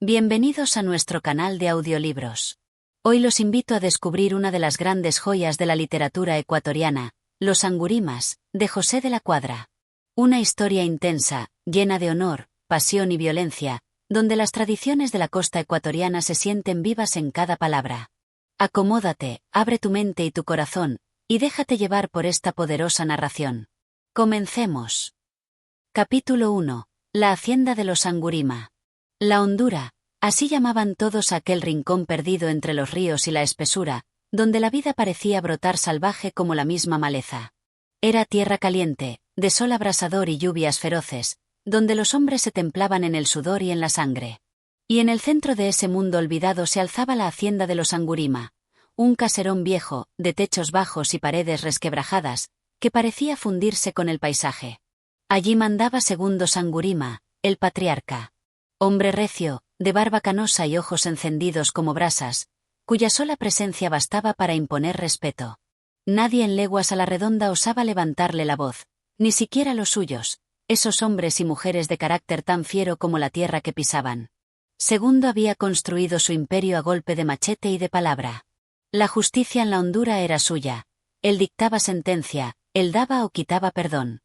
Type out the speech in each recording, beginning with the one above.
Bienvenidos a nuestro canal de audiolibros. Hoy los invito a descubrir una de las grandes joyas de la literatura ecuatoriana, Los Angurimas, de José de la Cuadra. Una historia intensa, llena de honor, pasión y violencia, donde las tradiciones de la costa ecuatoriana se sienten vivas en cada palabra. Acomódate, abre tu mente y tu corazón, y déjate llevar por esta poderosa narración. Comencemos. Capítulo 1. La hacienda de los Angurima. La hondura, así llamaban todos aquel rincón perdido entre los ríos y la espesura, donde la vida parecía brotar salvaje como la misma maleza. Era tierra caliente, de sol abrasador y lluvias feroces, donde los hombres se templaban en el sudor y en la sangre. Y en el centro de ese mundo olvidado se alzaba la hacienda de los Angurima, un caserón viejo, de techos bajos y paredes resquebrajadas, que parecía fundirse con el paisaje. Allí mandaba Segundo Sangurima, el patriarca. Hombre recio, de barba canosa y ojos encendidos como brasas, cuya sola presencia bastaba para imponer respeto. Nadie en leguas a la redonda osaba levantarle la voz, ni siquiera los suyos, esos hombres y mujeres de carácter tan fiero como la tierra que pisaban. Segundo había construido su imperio a golpe de machete y de palabra. La justicia en la hondura era suya, él dictaba sentencia, él daba o quitaba perdón.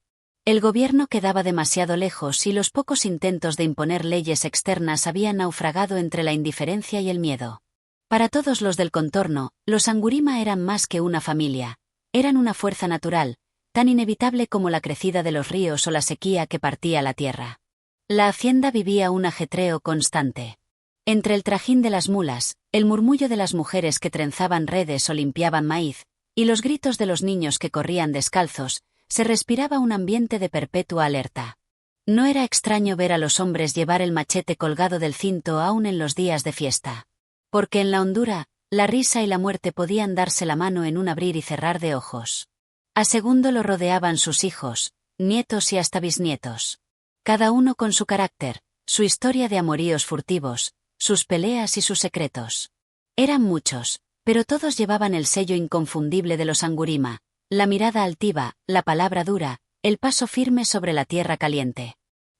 El gobierno quedaba demasiado lejos y los pocos intentos de imponer leyes externas habían naufragado entre la indiferencia y el miedo. Para todos los del contorno, los Angurima eran más que una familia, eran una fuerza natural, tan inevitable como la crecida de los ríos o la sequía que partía la tierra. La hacienda vivía un ajetreo constante. Entre el trajín de las mulas, el murmullo de las mujeres que trenzaban redes o limpiaban maíz, y los gritos de los niños que corrían descalzos, se respiraba un ambiente de perpetua alerta. No era extraño ver a los hombres llevar el machete colgado del cinto aún en los días de fiesta. Porque en la hondura, la risa y la muerte podían darse la mano en un abrir y cerrar de ojos. A Segundo lo rodeaban sus hijos, nietos y hasta bisnietos. Cada uno con su carácter, su historia de amoríos furtivos, sus peleas y sus secretos. Eran muchos, pero todos llevaban el sello inconfundible de los Angurima. La mirada altiva, la palabra dura, el paso firme sobre la tierra caliente.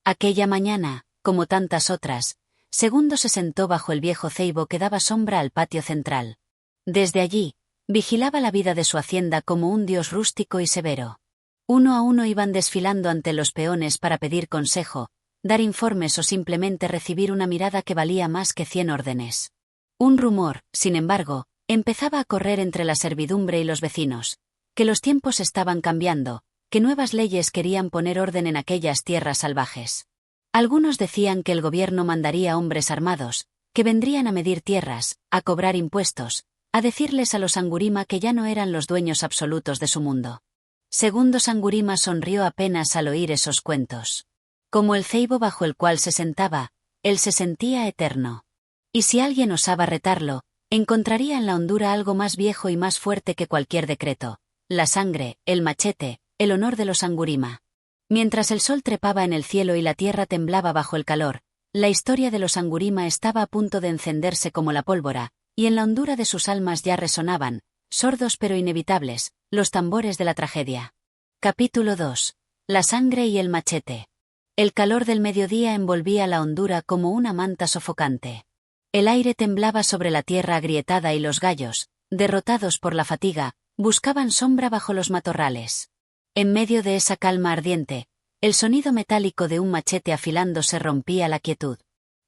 Aquella mañana, como tantas otras, Segundo se sentó bajo el viejo ceibo que daba sombra al patio central. Desde allí, vigilaba la vida de su hacienda como un dios rústico y severo. Uno a uno iban desfilando ante los peones para pedir consejo, dar informes o simplemente recibir una mirada que valía más que 100 órdenes. Un rumor, sin embargo, empezaba a correr entre la servidumbre y los vecinos. Que los tiempos estaban cambiando, que nuevas leyes querían poner orden en aquellas tierras salvajes. Algunos decían que el gobierno mandaría hombres armados, que vendrían a medir tierras, a cobrar impuestos, a decirles a los Angurima que ya no eran los dueños absolutos de su mundo. Segundo Sangurima sonrió apenas al oír esos cuentos. Como el ceibo bajo el cual se sentaba, él se sentía eterno. Y si alguien osaba retarlo, encontraría en la hondura algo más viejo y más fuerte que cualquier decreto. La sangre, el machete, el honor de los Angurima. Mientras el sol trepaba en el cielo y la tierra temblaba bajo el calor, la historia de los Angurima estaba a punto de encenderse como la pólvora, y en la hondura de sus almas ya resonaban, sordos pero inevitables, los tambores de la tragedia. Capítulo 2. La sangre y el machete. El calor del mediodía envolvía la hondura como una manta sofocante. El aire temblaba sobre la tierra agrietada y los gallos, derrotados por la fatiga, buscaban sombra bajo los matorrales. En medio de esa calma ardiente, el sonido metálico de un machete afilándose rompía la quietud.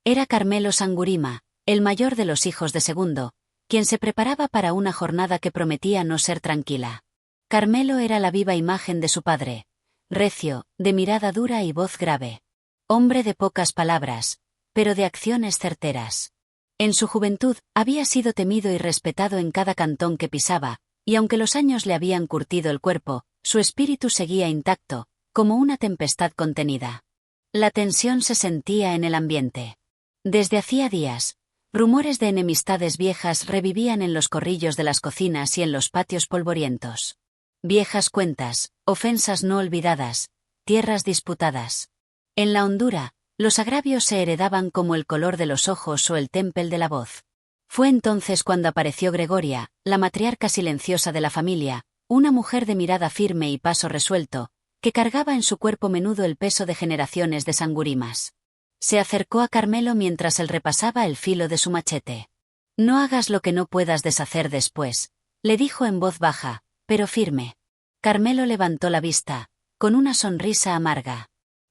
Era Carmelo Sangurima, el mayor de los hijos de Segundo, quien se preparaba para una jornada que prometía no ser tranquila. Carmelo era la viva imagen de su padre, recio, de mirada dura y voz grave. Hombre de pocas palabras, pero de acciones certeras. En su juventud, había sido temido y respetado en cada cantón que pisaba, y aunque los años le habían curtido el cuerpo, su espíritu seguía intacto, como una tempestad contenida. La tensión se sentía en el ambiente. Desde hacía días, rumores de enemistades viejas revivían en los corrillos de las cocinas y en los patios polvorientos. Viejas cuentas, ofensas no olvidadas, tierras disputadas. En la hondura, los agravios se heredaban como el color de los ojos o el témpel de la voz. Fue entonces cuando apareció Gregoria, la matriarca silenciosa de la familia, una mujer de mirada firme y paso resuelto, que cargaba en su cuerpo menudo el peso de generaciones de Sangurimas. Se acercó a Carmelo mientras él repasaba el filo de su machete. No hagas lo que no puedas deshacer después, le dijo en voz baja, pero firme. Carmelo levantó la vista, con una sonrisa amarga.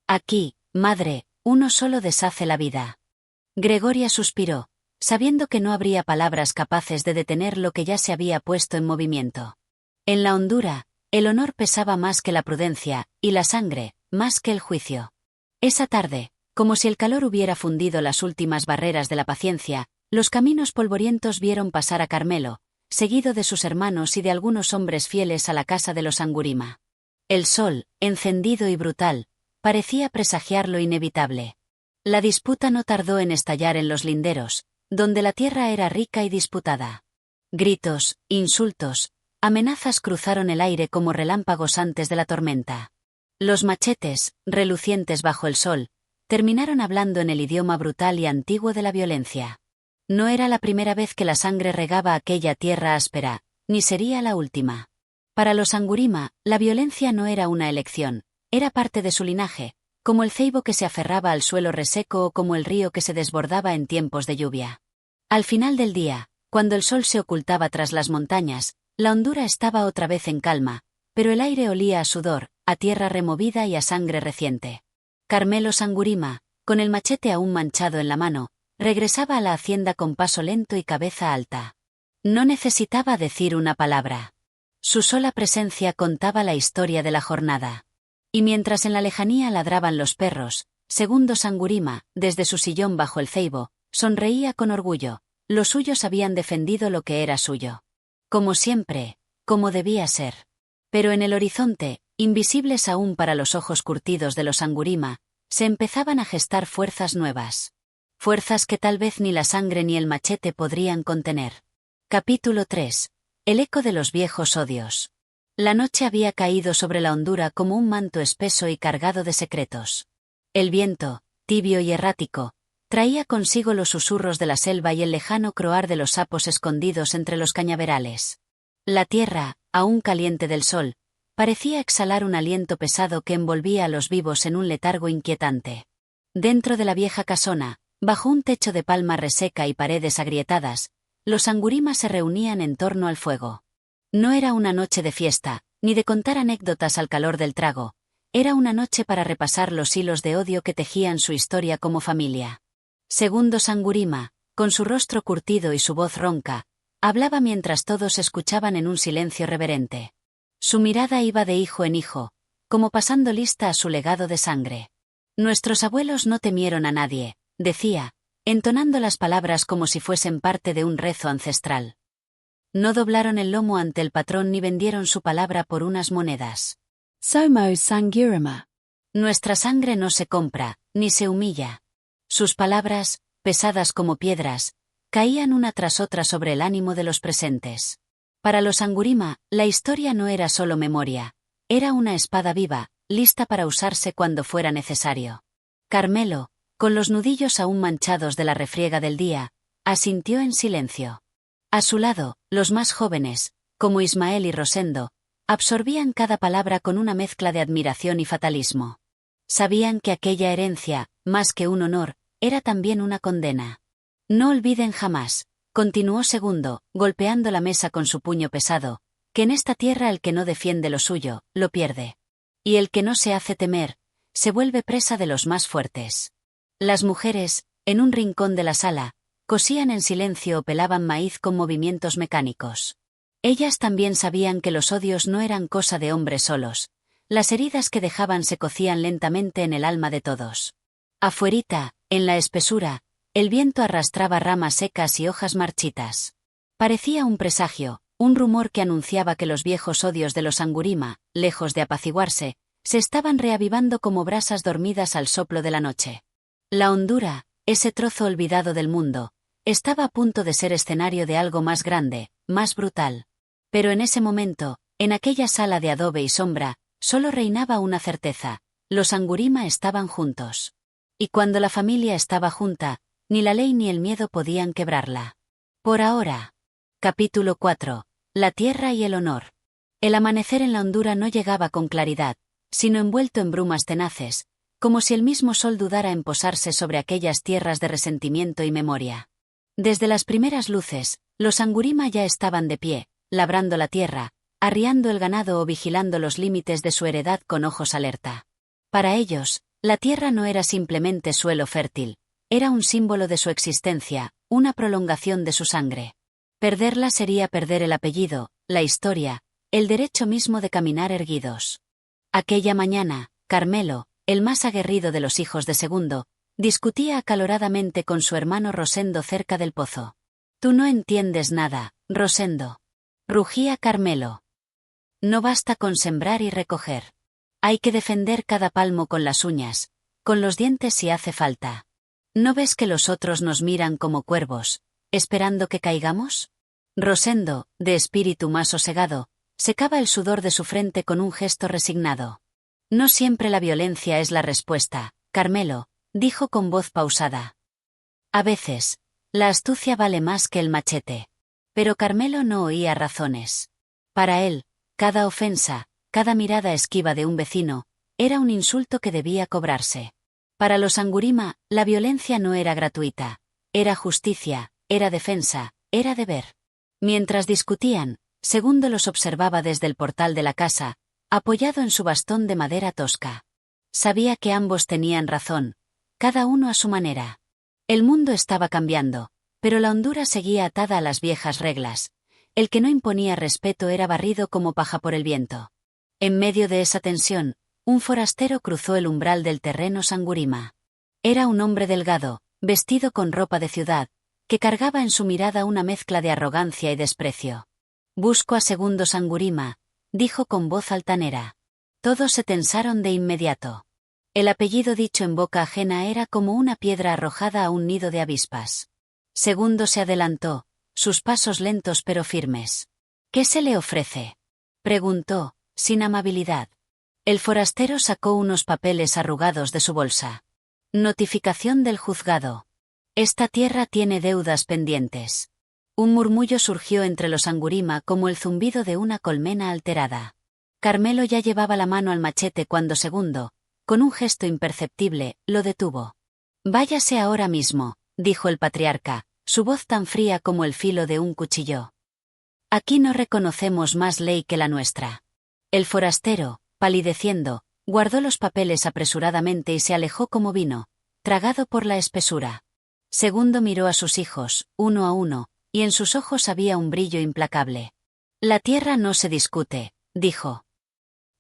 Aquí, madre, uno solo deshace la vida. Gregoria suspiró, sabiendo que no habría palabras capaces de detener lo que ya se había puesto en movimiento. En la hondura, el honor pesaba más que la prudencia, y la sangre, más que el juicio. Esa tarde, como si el calor hubiera fundido las últimas barreras de la paciencia, los caminos polvorientos vieron pasar a Carmelo, seguido de sus hermanos y de algunos hombres fieles a la casa de los Angurima. El sol, encendido y brutal, parecía presagiar lo inevitable. La disputa no tardó en estallar en los linderos, donde la tierra era rica y disputada. Gritos, insultos, amenazas cruzaron el aire como relámpagos antes de la tormenta. Los machetes, relucientes bajo el sol, terminaron hablando en el idioma brutal y antiguo de la violencia. No era la primera vez que la sangre regaba aquella tierra áspera, ni sería la última. Para los Angurima, la violencia no era una elección, era parte de su linaje, como el ceibo que se aferraba al suelo reseco o como el río que se desbordaba en tiempos de lluvia. Al final del día, cuando el sol se ocultaba tras las montañas, la hondura estaba otra vez en calma, pero el aire olía a sudor, a tierra removida y a sangre reciente. Carmelo Sangurima, con el machete aún manchado en la mano, regresaba a la hacienda con paso lento y cabeza alta. No necesitaba decir una palabra. Su sola presencia contaba la historia de la jornada. Y mientras en la lejanía ladraban los perros, Segundo Sangurima, desde su sillón bajo el ceibo, sonreía con orgullo. Los suyos habían defendido lo que era suyo. Como siempre, como debía ser. Pero en el horizonte, invisibles aún para los ojos curtidos de los Angurima, se empezaban a gestar fuerzas nuevas. Fuerzas que tal vez ni la sangre ni el machete podrían contener. Capítulo 3. El eco de los viejos odios. La noche había caído sobre la hondura como un manto espeso y cargado de secretos. El viento, tibio y errático, traía consigo los susurros de la selva y el lejano croar de los sapos escondidos entre los cañaverales. La tierra, aún caliente del sol, parecía exhalar un aliento pesado que envolvía a los vivos en un letargo inquietante. Dentro de la vieja casona, bajo un techo de palma reseca y paredes agrietadas, los Angurima se reunían en torno al fuego. No era una noche de fiesta, ni de contar anécdotas al calor del trago, era una noche para repasar los hilos de odio que tejían su historia como familia. Segundo Sangurima, con su rostro curtido y su voz ronca, hablaba mientras todos escuchaban en un silencio reverente. Su mirada iba de hijo en hijo, como pasando lista a su legado de sangre. Nuestros abuelos no temieron a nadie, decía, entonando las palabras como si fuesen parte de un rezo ancestral. No doblaron el lomo ante el patrón ni vendieron su palabra por unas monedas. Somos Sangurima. Nuestra sangre no se compra, ni se humilla. Sus palabras, pesadas como piedras, caían una tras otra sobre el ánimo de los presentes. Para los Angurima, la historia no era solo memoria, era una espada viva, lista para usarse cuando fuera necesario. Carmelo, con los nudillos aún manchados de la refriega del día, asintió en silencio. A su lado, los más jóvenes, como Ismael y Rosendo, absorbían cada palabra con una mezcla de admiración y fatalismo. Sabían que aquella herencia, más que un honor, era también una condena. No olviden jamás, continuó Segundo, golpeando la mesa con su puño pesado, que en esta tierra el que no defiende lo suyo, lo pierde. Y el que no se hace temer, se vuelve presa de los más fuertes. Las mujeres, en un rincón de la sala, cosían en silencio o pelaban maíz con movimientos mecánicos. Ellas también sabían que los odios no eran cosa de hombres solos. Las heridas que dejaban se cocían lentamente en el alma de todos. Afuerita, en la espesura, el viento arrastraba ramas secas y hojas marchitas. Parecía un presagio, un rumor que anunciaba que los viejos odios de los Angurima, lejos de apaciguarse, se estaban reavivando como brasas dormidas al soplo de la noche. La hondura, ese trozo olvidado del mundo, estaba a punto de ser escenario de algo más grande, más brutal. Pero en ese momento, en aquella sala de adobe y sombra, solo reinaba una certeza: los Angurima estaban juntos. Y cuando la familia estaba junta, ni la ley ni el miedo podían quebrarla. Por ahora. Capítulo 4. La tierra y el honor. El amanecer en la hondura no llegaba con claridad, sino envuelto en brumas tenaces, como si el mismo sol dudara en posarse sobre aquellas tierras de resentimiento y memoria. Desde las primeras luces, los Angurima ya estaban de pie, labrando la tierra, arriando el ganado o vigilando los límites de su heredad con ojos alerta. Para ellos, la tierra no era simplemente suelo fértil, era un símbolo de su existencia, una prolongación de su sangre. Perderla sería perder el apellido, la historia, el derecho mismo de caminar erguidos. Aquella mañana, Carmelo, el más aguerrido de los hijos de Segundo, discutía acaloradamente con su hermano Rosendo cerca del pozo. «Tú no entiendes nada, Rosendo», rugía Carmelo. «No basta con sembrar y recoger. Hay que defender cada palmo con las uñas, con los dientes si hace falta. ¿No ves que los otros nos miran como cuervos, esperando que caigamos?» Rosendo, de espíritu más sosegado, secaba el sudor de su frente con un gesto resignado. «No siempre la violencia es la respuesta, Carmelo», dijo con voz pausada. «A veces, la astucia vale más que el machete». Pero Carmelo no oía razones. Para él, cada ofensa, cada mirada esquiva de un vecino, era un insulto que debía cobrarse. Para los Angurima, la violencia no era gratuita, era justicia, era defensa, era deber. Mientras discutían, Segundo los observaba desde el portal de la casa, apoyado en su bastón de madera tosca. Sabía que ambos tenían razón, cada uno a su manera. El mundo estaba cambiando, pero la hondura seguía atada a las viejas reglas. El que no imponía respeto era barrido como paja por el viento. En medio de esa tensión, un forastero cruzó el umbral del terreno Sangurima. Era un hombre delgado, vestido con ropa de ciudad, que cargaba en su mirada una mezcla de arrogancia y desprecio. «Busco a Segundo Sangurima», dijo con voz altanera. Todos se tensaron de inmediato. El apellido dicho en boca ajena era como una piedra arrojada a un nido de avispas. Segundo se adelantó, sus pasos lentos pero firmes. «¿Qué se le ofrece?», preguntó, sin amabilidad. El forastero sacó unos papeles arrugados de su bolsa. «Notificación del juzgado. Esta tierra tiene deudas pendientes». Un murmullo surgió entre los Angurima como el zumbido de una colmena alterada. Carmelo ya llevaba la mano al machete cuando Segundo, con un gesto imperceptible, lo detuvo. «Váyase ahora mismo», dijo el patriarca, su voz tan fría como el filo de un cuchillo. «Aquí no reconocemos más ley que la nuestra». El forastero, palideciendo, guardó los papeles apresuradamente y se alejó como vino, tragado por la espesura. Segundo miró a sus hijos, uno a uno, y en sus ojos había un brillo implacable. «La tierra no se discute», dijo.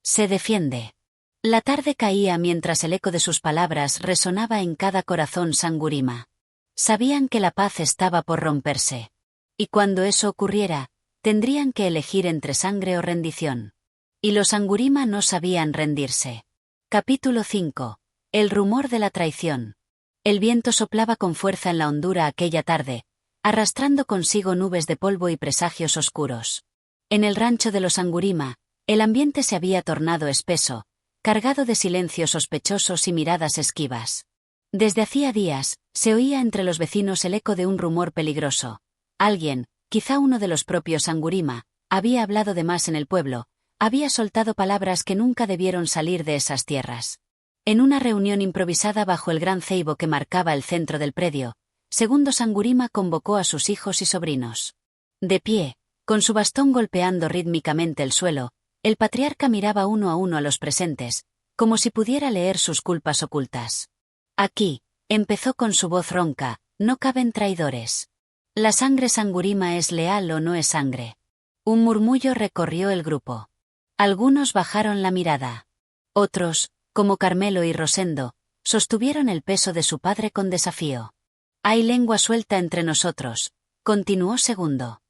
«Se defiende». La tarde caía mientras el eco de sus palabras resonaba en cada corazón Sangurima. Sabían que la paz estaba por romperse. Y cuando eso ocurriera, tendrían que elegir entre sangre o rendición. Y los Angurima no sabían rendirse. Capítulo 5. El rumor de la traición. El viento soplaba con fuerza en la hondura aquella tarde, arrastrando consigo nubes de polvo y presagios oscuros. En el rancho de los Angurima, el ambiente se había tornado espeso, cargado de silencios sospechosos y miradas esquivas. Desde hacía días, se oía entre los vecinos el eco de un rumor peligroso. Alguien, quizá uno de los propios Angurima, había hablado de más en el pueblo, había soltado palabras que nunca debieron salir de esas tierras. En una reunión improvisada bajo el gran ceibo que marcaba el centro del predio, Segundo Sangurima convocó a sus hijos y sobrinos. De pie, con su bastón golpeando rítmicamente el suelo, el patriarca miraba uno a uno a los presentes, como si pudiera leer sus culpas ocultas. «Aquí», empezó con su voz ronca, «no caben traidores. La sangre Sangurima es leal o no es sangre». Un murmullo recorrió el grupo. Algunos bajaron la mirada. Otros, como Carmelo y Rosendo, sostuvieron el peso de su padre con desafío. «Hay lengua suelta entre nosotros», continuó Segundo.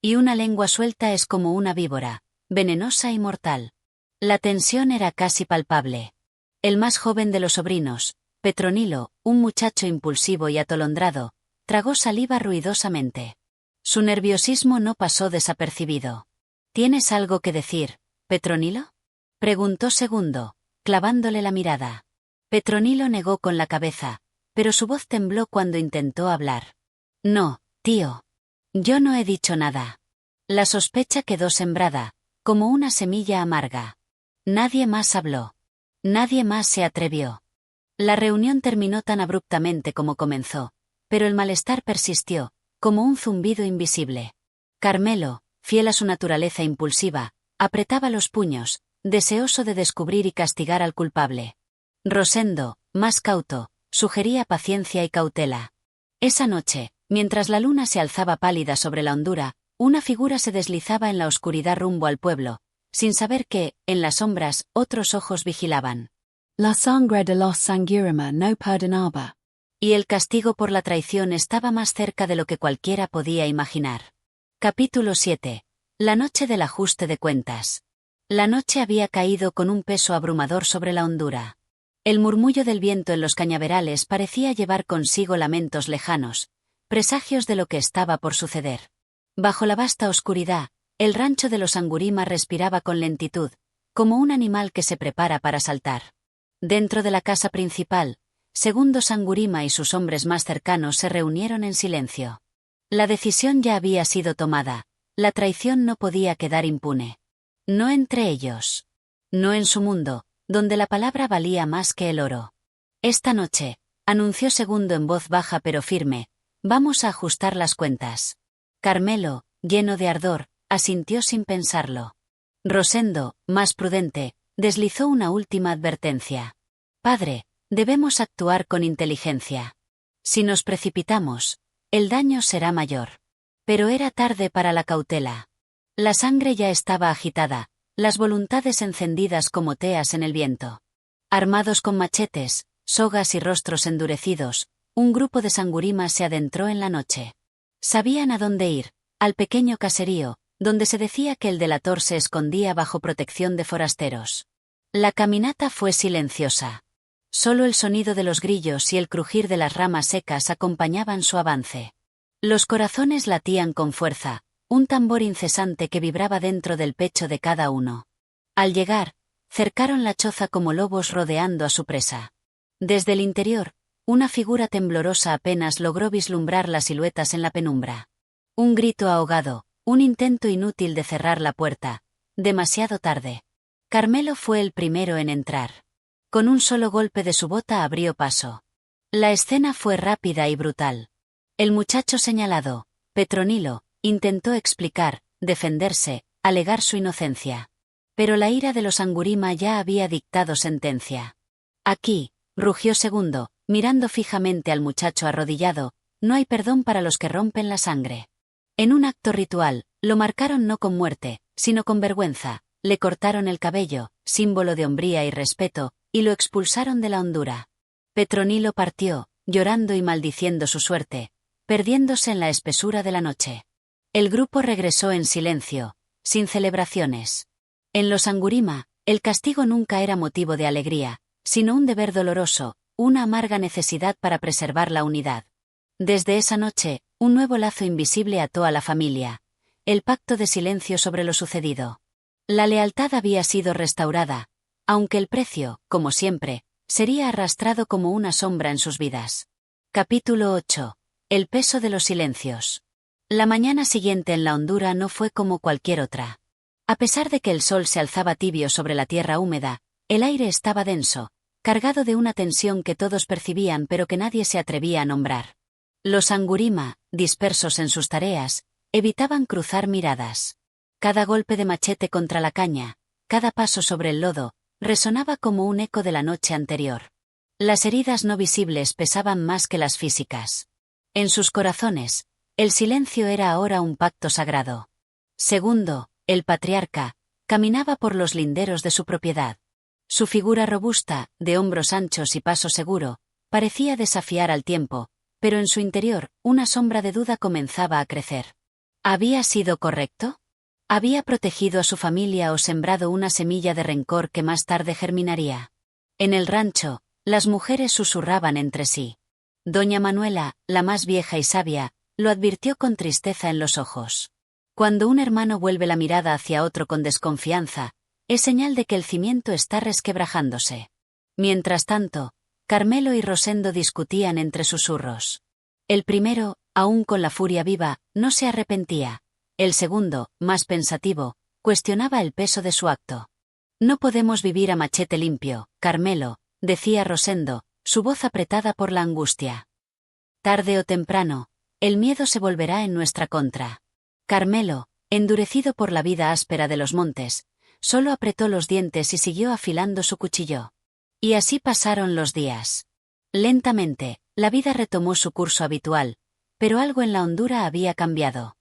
«Y una lengua suelta es como una víbora, venenosa y mortal». La tensión era casi palpable. El más joven de los sobrinos, Petronilo, un muchacho impulsivo y atolondrado, tragó saliva ruidosamente. Su nerviosismo no pasó desapercibido. «¿Tienes algo que decir, Petronilo?», preguntó Segundo, clavándole la mirada. Petronilo negó con la cabeza, pero su voz tembló cuando intentó hablar. «No, tío. Yo no he dicho nada». La sospecha quedó sembrada, como una semilla amarga. Nadie más habló. Nadie más se atrevió. La reunión terminó tan abruptamente como comenzó, pero el malestar persistió, como un zumbido invisible. Carmelo, fiel a su naturaleza impulsiva, apretaba los puños, deseoso de descubrir y castigar al culpable. Rosendo, más cauto, sugería paciencia y cautela. Esa noche, mientras la luna se alzaba pálida sobre la hondura, una figura se deslizaba en la oscuridad rumbo al pueblo, sin saber que, en las sombras, otros ojos vigilaban. La sangre de los Sanguirama no perdonaba. Y el castigo por la traición estaba más cerca de lo que cualquiera podía imaginar. Capítulo 7. La noche del ajuste de cuentas. La noche había caído con un peso abrumador sobre la hondura. El murmullo del viento en los cañaverales parecía llevar consigo lamentos lejanos, presagios de lo que estaba por suceder. Bajo la vasta oscuridad, el rancho de los Angurima respiraba con lentitud, como un animal que se prepara para saltar. Dentro de la casa principal, Segundo Sangurima y sus hombres más cercanos se reunieron en silencio. La decisión ya había sido tomada, la traición no podía quedar impune. No entre ellos. No en su mundo, donde la palabra valía más que el oro. Esta noche, anunció Segundo en voz baja pero firme, vamos a ajustar las cuentas. Carmelo, lleno de ardor, asintió sin pensarlo. Rosendo, más prudente, deslizó una última advertencia. Padre, debemos actuar con inteligencia. Si nos precipitamos, el daño será mayor. Pero era tarde para la cautela. La sangre ya estaba agitada, las voluntades encendidas como teas en el viento. Armados con machetes, sogas y rostros endurecidos, un grupo de Sangurimas se adentró en la noche. Sabían a dónde ir, al pequeño caserío, donde se decía que el delator se escondía bajo protección de forasteros. La caminata fue silenciosa. Solo el sonido de los grillos y el crujir de las ramas secas acompañaban su avance. Los corazones latían con fuerza, un tambor incesante que vibraba dentro del pecho de cada uno. Al llegar, cercaron la choza como lobos rodeando a su presa. Desde el interior, una figura temblorosa apenas logró vislumbrar las siluetas en la penumbra. Un grito ahogado, un intento inútil de cerrar la puerta, demasiado tarde. Carmelo fue el primero en entrar. Con un solo golpe de su bota abrió paso. La escena fue rápida y brutal. El muchacho señalado, Petronilo, intentó explicar, defenderse, alegar su inocencia. Pero la ira de los Angurima ya había dictado sentencia. Aquí, rugió Segundo, mirando fijamente al muchacho arrodillado, no hay perdón para los que rompen la sangre. En un acto ritual, lo marcaron no con muerte, sino con vergüenza, le cortaron el cabello, símbolo de hombría y respeto, y lo expulsaron de la hondura. Petronilo partió, llorando y maldiciendo su suerte, perdiéndose en la espesura de la noche. El grupo regresó en silencio, sin celebraciones. En los Angurima, el castigo nunca era motivo de alegría, sino un deber doloroso, una amarga necesidad para preservar la unidad. Desde esa noche, un nuevo lazo invisible ató a la familia, el pacto de silencio sobre lo sucedido. La lealtad había sido restaurada, aunque el precio, como siempre, sería arrastrado como una sombra en sus vidas. Capítulo 8. El peso de los silencios. La mañana siguiente en la hondura no fue como cualquier otra. A pesar de que el sol se alzaba tibio sobre la tierra húmeda, el aire estaba denso, cargado de una tensión que todos percibían pero que nadie se atrevía a nombrar. Los Angurima, dispersos en sus tareas, evitaban cruzar miradas. Cada golpe de machete contra la caña, cada paso sobre el lodo, resonaba como un eco de la noche anterior. Las heridas no visibles pesaban más que las físicas. En sus corazones, el silencio era ahora un pacto sagrado. Segundo, el patriarca, caminaba por los linderos de su propiedad. Su figura robusta, de hombros anchos y paso seguro, parecía desafiar al tiempo, pero en su interior, una sombra de duda comenzaba a crecer. ¿Había sido correcto? ¿Había protegido a su familia o sembrado una semilla de rencor que más tarde germinaría? En el rancho, las mujeres susurraban entre sí. Doña Manuela, la más vieja y sabia, lo advirtió con tristeza en los ojos. Cuando un hermano vuelve la mirada hacia otro con desconfianza, es señal de que el cimiento está resquebrajándose. Mientras tanto, Carmelo y Rosendo discutían entre susurros. El primero, aún con la furia viva, no se arrepentía. El segundo, más pensativo, cuestionaba el peso de su acto. No podemos vivir a machete limpio, Carmelo, decía Rosendo, su voz apretada por la angustia. Tarde o temprano, el miedo se volverá en nuestra contra. Carmelo, endurecido por la vida áspera de los montes, solo apretó los dientes y siguió afilando su cuchillo. Y así pasaron los días. Lentamente, la vida retomó su curso habitual, pero algo en la hondura había cambiado.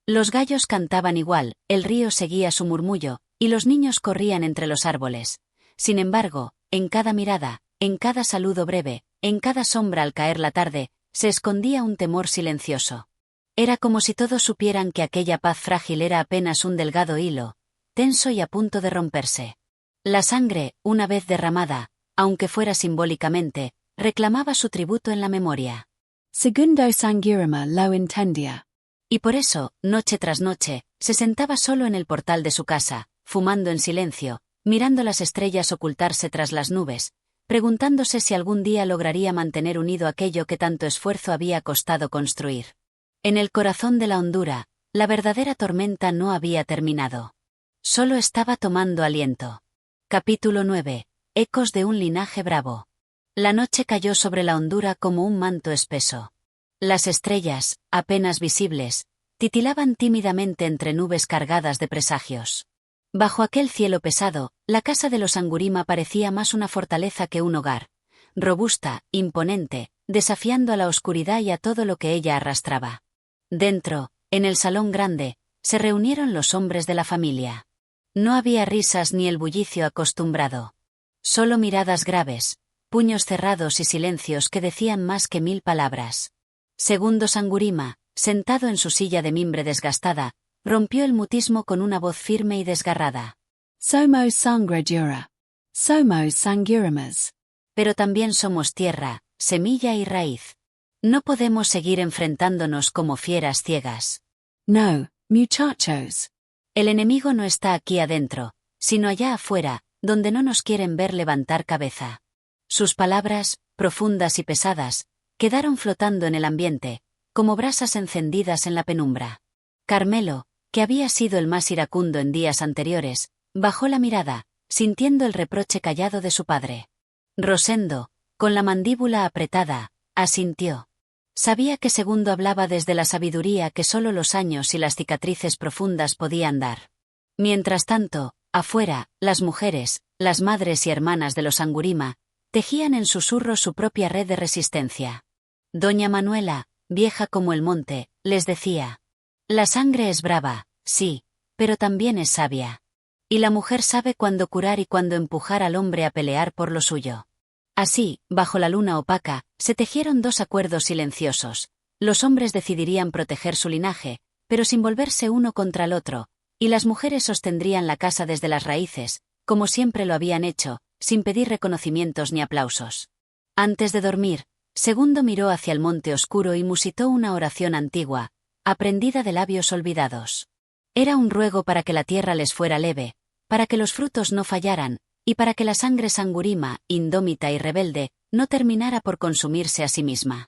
Los gallos cantaban igual, el río seguía su murmullo, y los niños corrían entre los árboles. Sin embargo, en cada mirada, en cada saludo breve, en cada sombra al caer la tarde, se escondía un temor silencioso. Era como si todos supieran que aquella paz frágil era apenas un delgado hilo, tenso y a punto de romperse. La sangre, una vez derramada, aunque fuera simbólicamente, reclamaba su tributo en la memoria. Segundo Sangirama lo entendía. Y por eso, noche tras noche, se sentaba solo en el portal de su casa, fumando en silencio, mirando las estrellas ocultarse tras las nubes, preguntándose si algún día lograría mantener unido aquello que tanto esfuerzo había costado construir. En el corazón de la hondura, la verdadera tormenta no había terminado. Solo estaba tomando aliento. Capítulo 9. Ecos de un linaje bravo. La noche cayó sobre la hondura como un manto espeso. Las estrellas, apenas visibles, titilaban tímidamente entre nubes cargadas de presagios. Bajo aquel cielo pesado, la casa de los Angurima parecía más una fortaleza que un hogar, robusta, imponente, desafiando a la oscuridad y a todo lo que ella arrastraba. Dentro, en el salón grande, se reunieron los hombres de la familia. No había risas ni el bullicio acostumbrado. Solo miradas graves, puños cerrados y silencios que decían más que 1000 palabras. Segundo Sangurima, sentado en su silla de mimbre desgastada, rompió el mutismo con una voz firme y desgarrada. Somos sangre dura. Somos Sangiramas. Pero también somos tierra, semilla y raíz. No podemos seguir enfrentándonos como fieras ciegas. No, muchachos. El enemigo no está aquí adentro, sino allá afuera, donde no nos quieren ver levantar cabeza. Sus palabras, profundas y pesadas, quedaron flotando en el ambiente, como brasas encendidas en la penumbra. Carmelo, que había sido el más iracundo en días anteriores, bajó la mirada, sintiendo el reproche callado de su padre. Rosendo, con la mandíbula apretada, asintió. Sabía que Segundo hablaba desde la sabiduría que solo los años y las cicatrices profundas podían dar. Mientras tanto, afuera, las mujeres, las madres y hermanas de los Angurima, tejían en susurros su propia red de resistencia. Doña Manuela, vieja como el monte, les decía: la sangre es brava, sí, pero también es sabia. Y la mujer sabe cuándo curar y cuándo empujar al hombre a pelear por lo suyo. Así, bajo la luna opaca, se tejieron dos acuerdos silenciosos. Los hombres decidirían proteger su linaje, pero sin volverse uno contra el otro, y las mujeres sostendrían la casa desde las raíces, como siempre lo habían hecho, sin pedir reconocimientos ni aplausos. Antes de dormir, Segundo miró hacia el monte oscuro y musitó una oración antigua, aprendida de labios olvidados. Era un ruego para que la tierra les fuera leve, para que los frutos no fallaran, y para que la sangre Sangurima, indómita y rebelde, no terminara por consumirse a sí misma.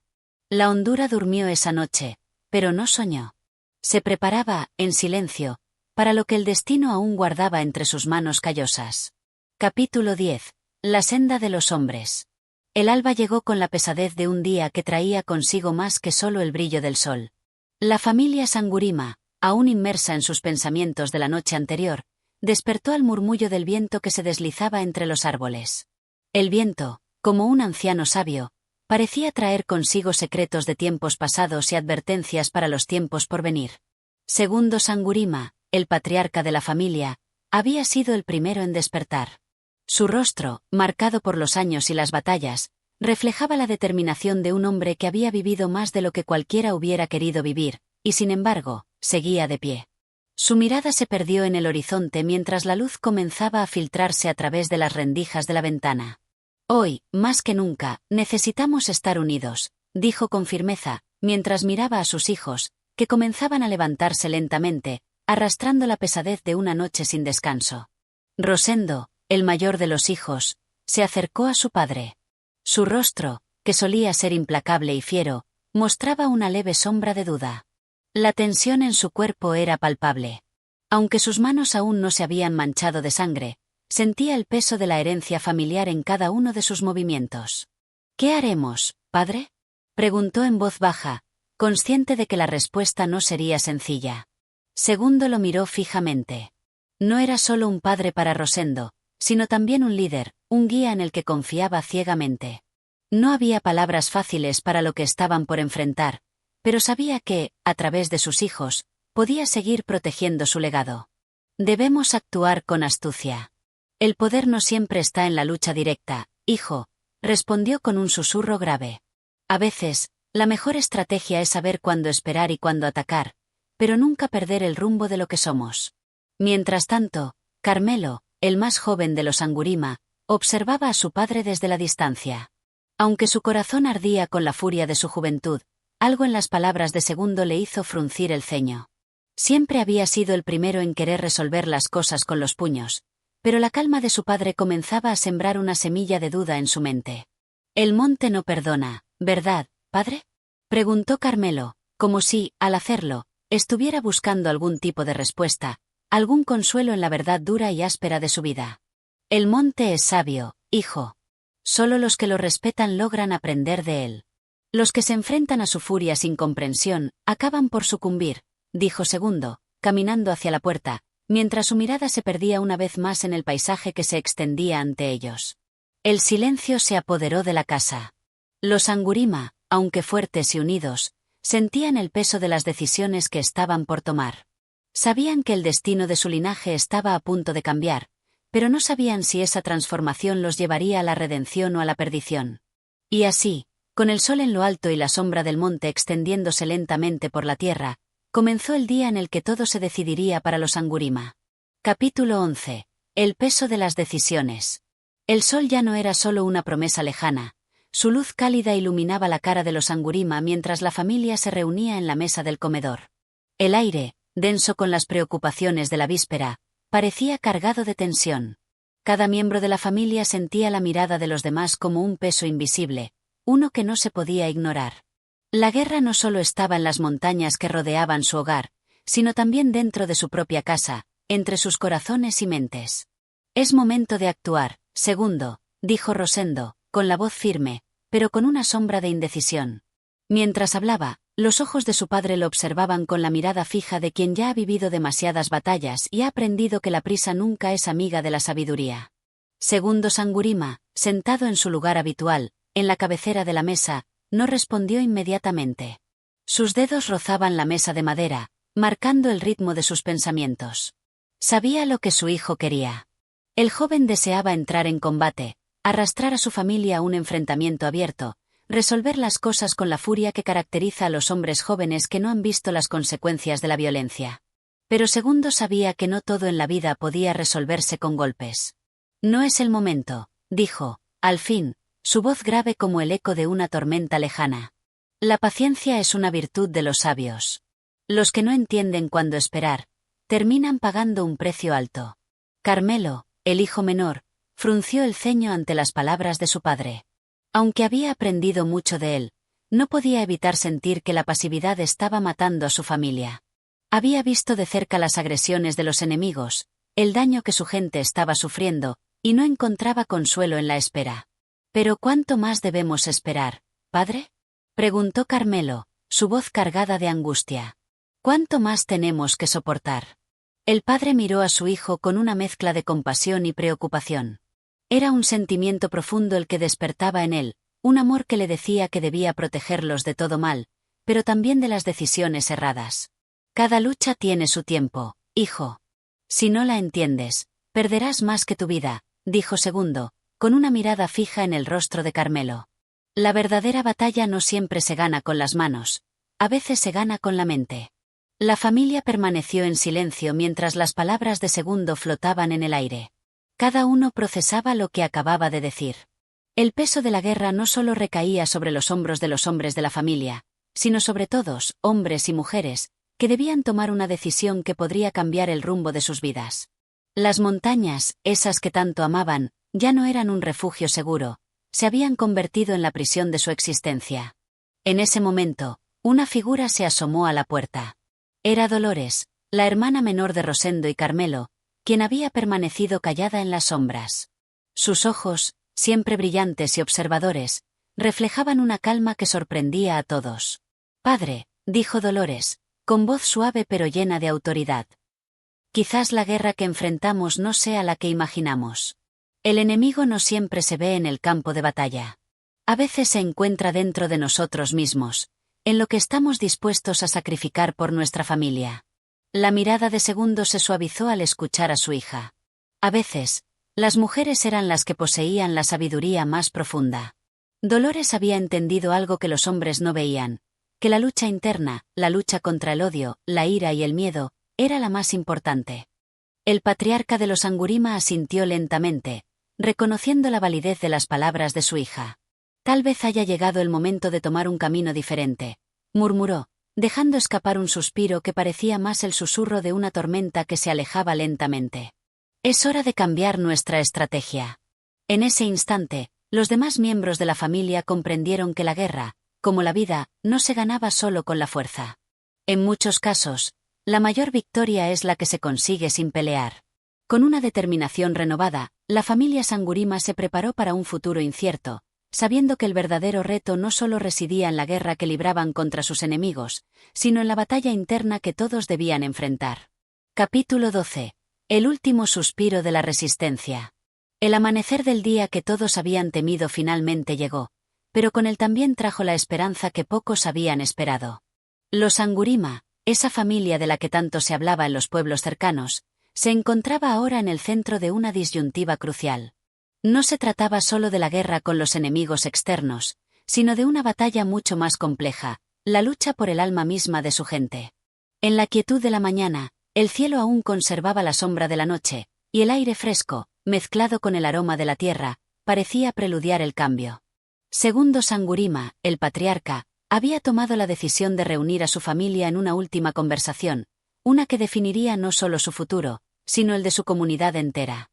La hondura durmió esa noche, pero no soñó. Se preparaba, en silencio, para lo que el destino aún guardaba entre sus manos callosas. Capítulo 10. La senda de los hombres. El alba llegó con la pesadez de un día que traía consigo más que solo el brillo del sol. La familia Sangurima, aún inmersa en sus pensamientos de la noche anterior, despertó al murmullo del viento que se deslizaba entre los árboles. El viento, como un anciano sabio, parecía traer consigo secretos de tiempos pasados y advertencias para los tiempos por venir. Segundo Sangurima, el patriarca de la familia, había sido el primero en despertar. Su rostro, marcado por los años y las batallas, reflejaba la determinación de un hombre que había vivido más de lo que cualquiera hubiera querido vivir, y sin embargo, seguía de pie. Su mirada se perdió en el horizonte mientras la luz comenzaba a filtrarse a través de las rendijas de la ventana. Hoy, más que nunca, necesitamos estar unidos, dijo con firmeza, mientras miraba a sus hijos, que comenzaban a levantarse lentamente, arrastrando la pesadez de una noche sin descanso. Rosendo, el mayor de los hijos, se acercó a su padre. Su rostro, que solía ser implacable y fiero, mostraba una leve sombra de duda. La tensión en su cuerpo era palpable. Aunque sus manos aún no se habían manchado de sangre, sentía el peso de la herencia familiar en cada uno de sus movimientos. ¿Qué haremos, padre? Preguntó en voz baja, consciente de que la respuesta no sería sencilla. Segundo lo miró fijamente. No era solo un padre para Rosendo, sino también un líder, un guía en el que confiaba ciegamente. No había palabras fáciles para lo que estaban por enfrentar, pero sabía que, a través de sus hijos, podía seguir protegiendo su legado. Debemos actuar con astucia. El poder no siempre está en la lucha directa, hijo, respondió con un susurro grave. A veces, la mejor estrategia es saber cuándo esperar y cuándo atacar, pero nunca perder el rumbo de lo que somos. Mientras tanto, Carmelo, el más joven de los Angurima, observaba a su padre desde la distancia. Aunque su corazón ardía con la furia de su juventud, algo en las palabras de Segundo le hizo fruncir el ceño. Siempre había sido el primero en querer resolver las cosas con los puños, pero la calma de su padre comenzaba a sembrar una semilla de duda en su mente. El monte no perdona, ¿verdad, padre? Preguntó Carmelo, como si, al hacerlo, estuviera buscando algún tipo de respuesta, algún consuelo en la verdad dura y áspera de su vida. El monte es sabio, hijo. Solo los que lo respetan logran aprender de él. Los que se enfrentan a su furia sin comprensión, acaban por sucumbir, dijo Segundo, caminando hacia la puerta, mientras su mirada se perdía una vez más en el paisaje que se extendía ante ellos. El silencio se apoderó de la casa. Los Angurima, aunque fuertes y unidos, sentían el peso de las decisiones que estaban por tomar. Sabían que el destino de su linaje estaba a punto de cambiar, pero no sabían si esa transformación los llevaría a la redención o a la perdición. Y así, con el sol en lo alto y la sombra del monte extendiéndose lentamente por la tierra, comenzó el día en el que todo se decidiría para los Angurima. Capítulo 11. El peso de las decisiones. El sol ya no era solo una promesa lejana, su luz cálida iluminaba la cara de los Angurima mientras la familia se reunía en la mesa del comedor. El aire, denso con las preocupaciones de la víspera, parecía cargado de tensión. Cada miembro de la familia sentía la mirada de los demás como un peso invisible, uno que no se podía ignorar. La guerra no solo estaba en las montañas que rodeaban su hogar, sino también dentro de su propia casa, entre sus corazones y mentes. Es momento de actuar, Segundo, dijo Rosendo, con la voz firme, pero con una sombra de indecisión. Mientras hablaba, los ojos de su padre lo observaban con la mirada fija de quien ya ha vivido demasiadas batallas y ha aprendido que la prisa nunca es amiga de la sabiduría. Segundo Sangurima, sentado en su lugar habitual, en la cabecera de la mesa, no respondió inmediatamente. Sus dedos rozaban la mesa de madera, marcando el ritmo de sus pensamientos. Sabía lo que su hijo quería. El joven deseaba entrar en combate, arrastrar a su familia a un enfrentamiento abierto, resolver las cosas con la furia que caracteriza a los hombres jóvenes que no han visto las consecuencias de la violencia. Pero Segundo sabía que no todo en la vida podía resolverse con golpes. No es el momento, dijo, al fin, su voz grave como el eco de una tormenta lejana. La paciencia es una virtud de los sabios. Los que no entienden cuándo esperar, terminan pagando un precio alto. Carmelo, el hijo menor, frunció el ceño ante las palabras de su padre. Aunque había aprendido mucho de él, no podía evitar sentir que la pasividad estaba matando a su familia. Había visto de cerca las agresiones de los enemigos, el daño que su gente estaba sufriendo, y no encontraba consuelo en la espera. ¿Pero cuánto más debemos esperar, padre? Preguntó Carmelo, su voz cargada de angustia. ¿Cuánto más tenemos que soportar? El padre miró a su hijo con una mezcla de compasión y preocupación. Era un sentimiento profundo el que despertaba en él, un amor que le decía que debía protegerlos de todo mal, pero también de las decisiones erradas. Cada lucha tiene su tiempo, hijo. Si no la entiendes, perderás más que tu vida, dijo Segundo, con una mirada fija en el rostro de Carmelo. La verdadera batalla no siempre se gana con las manos, a veces se gana con la mente. La familia permaneció en silencio mientras las palabras de Segundo flotaban en el aire. Cada uno procesaba lo que acababa de decir. El peso de la guerra no solo recaía sobre los hombros de los hombres de la familia, sino sobre todos, hombres y mujeres, que debían tomar una decisión que podría cambiar el rumbo de sus vidas. Las montañas, esas que tanto amaban, ya no eran un refugio seguro, se habían convertido en la prisión de su existencia. En ese momento, una figura se asomó a la puerta. Era Dolores, la hermana menor de Rosendo y Carmelo, quien había permanecido callada en las sombras. Sus ojos, siempre brillantes y observadores, reflejaban una calma que sorprendía a todos. «Padre», dijo Dolores, con voz suave pero llena de autoridad. «Quizás la guerra que enfrentamos no sea la que imaginamos. El enemigo no siempre se ve en el campo de batalla. A veces se encuentra dentro de nosotros mismos, en lo que estamos dispuestos a sacrificar por nuestra familia». La mirada de Segundo se suavizó al escuchar a su hija. A veces, las mujeres eran las que poseían la sabiduría más profunda. Dolores había entendido algo que los hombres no veían, que la lucha interna, la lucha contra el odio, la ira y el miedo, era la más importante. El patriarca de los Angurima asintió lentamente, reconociendo la validez de las palabras de su hija. «Tal vez haya llegado el momento de tomar un camino diferente», murmuró, dejando escapar un suspiro que parecía más el susurro de una tormenta que se alejaba lentamente. «Es hora de cambiar nuestra estrategia». En ese instante, los demás miembros de la familia comprendieron que la guerra, como la vida, no se ganaba solo con la fuerza. En muchos casos, la mayor victoria es la que se consigue sin pelear. Con una determinación renovada, la familia Sangurima se preparó para un futuro incierto, sabiendo que el verdadero reto no solo residía en la guerra que libraban contra sus enemigos, sino en la batalla interna que todos debían enfrentar. Capítulo 12. El último suspiro de la resistencia. El amanecer del día que todos habían temido finalmente llegó, pero con él también trajo la esperanza que pocos habían esperado. Los Sangurima, esa familia de la que tanto se hablaba en los pueblos cercanos, se encontraba ahora en el centro de una disyuntiva crucial. No se trataba solo de la guerra con los enemigos externos, sino de una batalla mucho más compleja, la lucha por el alma misma de su gente. En la quietud de la mañana, el cielo aún conservaba la sombra de la noche, y el aire fresco, mezclado con el aroma de la tierra, parecía preludiar el cambio. Segundo Sangurima, el patriarca, había tomado la decisión de reunir a su familia en una última conversación, una que definiría no solo su futuro, sino el de su comunidad entera.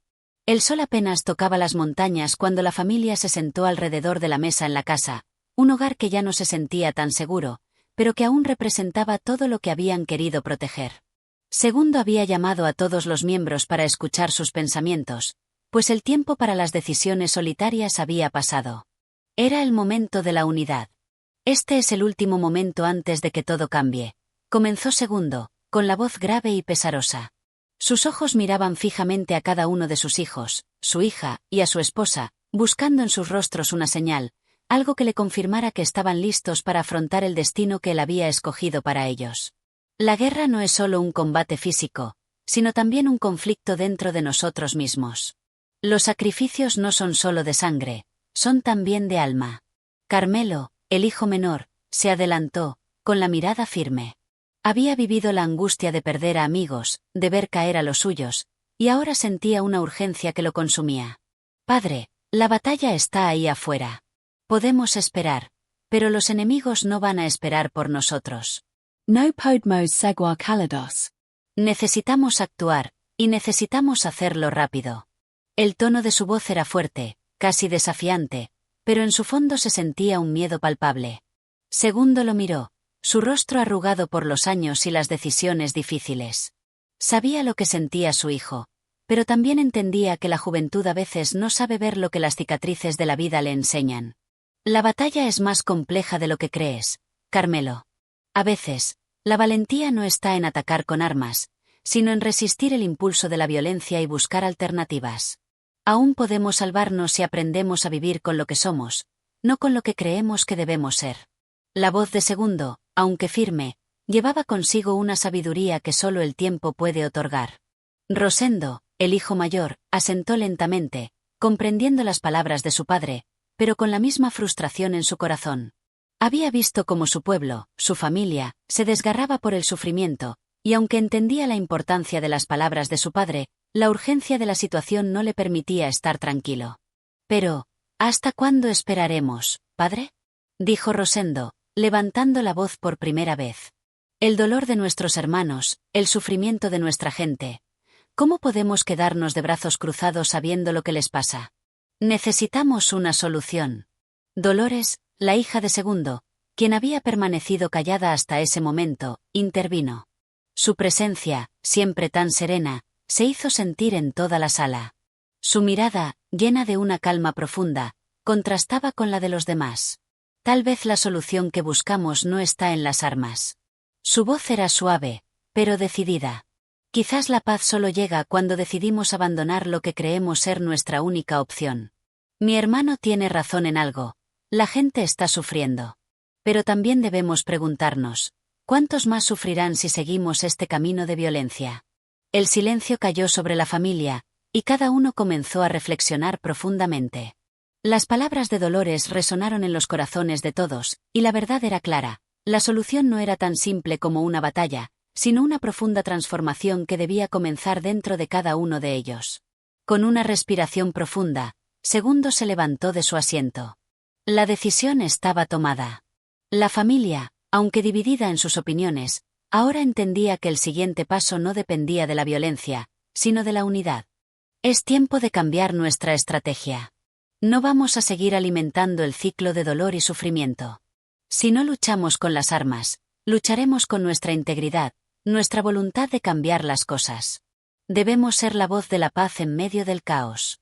El sol apenas tocaba las montañas cuando la familia se sentó alrededor de la mesa en la casa, un hogar que ya no se sentía tan seguro, pero que aún representaba todo lo que habían querido proteger. Segundo había llamado a todos los miembros para escuchar sus pensamientos, pues el tiempo para las decisiones solitarias había pasado. Era el momento de la unidad. «Este es el último momento antes de que todo cambie», comenzó Segundo, con la voz grave y pesarosa. Sus ojos miraban fijamente a cada uno de sus hijos, su hija, y a su esposa, buscando en sus rostros una señal, algo que le confirmara que estaban listos para afrontar el destino que él había escogido para ellos. La guerra no es solo un combate físico, sino también un conflicto dentro de nosotros mismos. Los sacrificios no son solo de sangre, son también de alma. Carmelo, el hijo menor, se adelantó, con la mirada firme. Había vivido la angustia de perder a amigos, de ver caer a los suyos, y ahora sentía una urgencia que lo consumía. «Padre, la batalla está ahí afuera. Podemos esperar, pero los enemigos no van a esperar por nosotros. No podemos seguir calados. Necesitamos actuar, y necesitamos hacerlo rápido». El tono de su voz era fuerte, casi desafiante, pero en su fondo se sentía un miedo palpable. Segundo lo miró, su rostro arrugado por los años y las decisiones difíciles. Sabía lo que sentía su hijo, pero también entendía que la juventud a veces no sabe ver lo que las cicatrices de la vida le enseñan. «La batalla es más compleja de lo que crees, Carmelo. A veces, la valentía no está en atacar con armas, sino en resistir el impulso de la violencia y buscar alternativas. Aún podemos salvarnos si aprendemos a vivir con lo que somos, no con lo que creemos que debemos ser». La voz de Segundo, aunque firme, llevaba consigo una sabiduría que solo el tiempo puede otorgar. Rosendo, el hijo mayor, asentó lentamente, comprendiendo las palabras de su padre, pero con la misma frustración en su corazón. Había visto cómo su pueblo, su familia, se desgarraba por el sufrimiento, y aunque entendía la importancia de las palabras de su padre, la urgencia de la situación no le permitía estar tranquilo. «Pero, ¿hasta cuándo esperaremos, padre?», dijo Rosendo, levantando la voz por primera vez. «El dolor de nuestros hermanos, el sufrimiento de nuestra gente. ¿Cómo podemos quedarnos de brazos cruzados sabiendo lo que les pasa? Necesitamos una solución». Dolores, la hija de Segundo, quien había permanecido callada hasta ese momento, intervino. Su presencia, siempre tan serena, se hizo sentir en toda la sala. Su mirada, llena de una calma profunda, contrastaba con la de los demás. Tal vez la solución que buscamos no está en las armas. Su voz era suave, pero decidida. Quizás la paz solo llega cuando decidimos abandonar lo que creemos ser nuestra única opción. Mi hermano tiene razón en algo. La gente está sufriendo. Pero también debemos preguntarnos, ¿cuántos más sufrirán si seguimos este camino de violencia? El silencio cayó sobre la familia, y cada uno comenzó a reflexionar profundamente. Las palabras de Dolores resonaron en los corazones de todos, y la verdad era clara. La solución no era tan simple como una batalla, sino una profunda transformación que debía comenzar dentro de cada uno de ellos. Con una respiración profunda, Segundo se levantó de su asiento. La decisión estaba tomada. La familia, aunque dividida en sus opiniones, ahora entendía que el siguiente paso no dependía de la violencia, sino de la unidad. Es tiempo de cambiar nuestra estrategia. No vamos a seguir alimentando el ciclo de dolor y sufrimiento. Si no luchamos con las armas, lucharemos con nuestra integridad, nuestra voluntad de cambiar las cosas. Debemos ser la voz de la paz en medio del caos.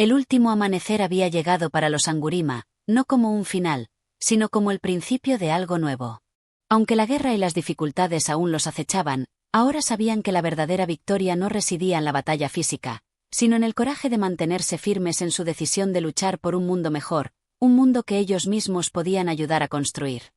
El último amanecer había llegado para los Angurima, no como un final, sino como el principio de algo nuevo. Aunque la guerra y las dificultades aún los acechaban, ahora sabían que la verdadera victoria no residía en la batalla física, sino en el coraje de mantenerse firmes en su decisión de luchar por un mundo mejor, un mundo que ellos mismos podían ayudar a construir.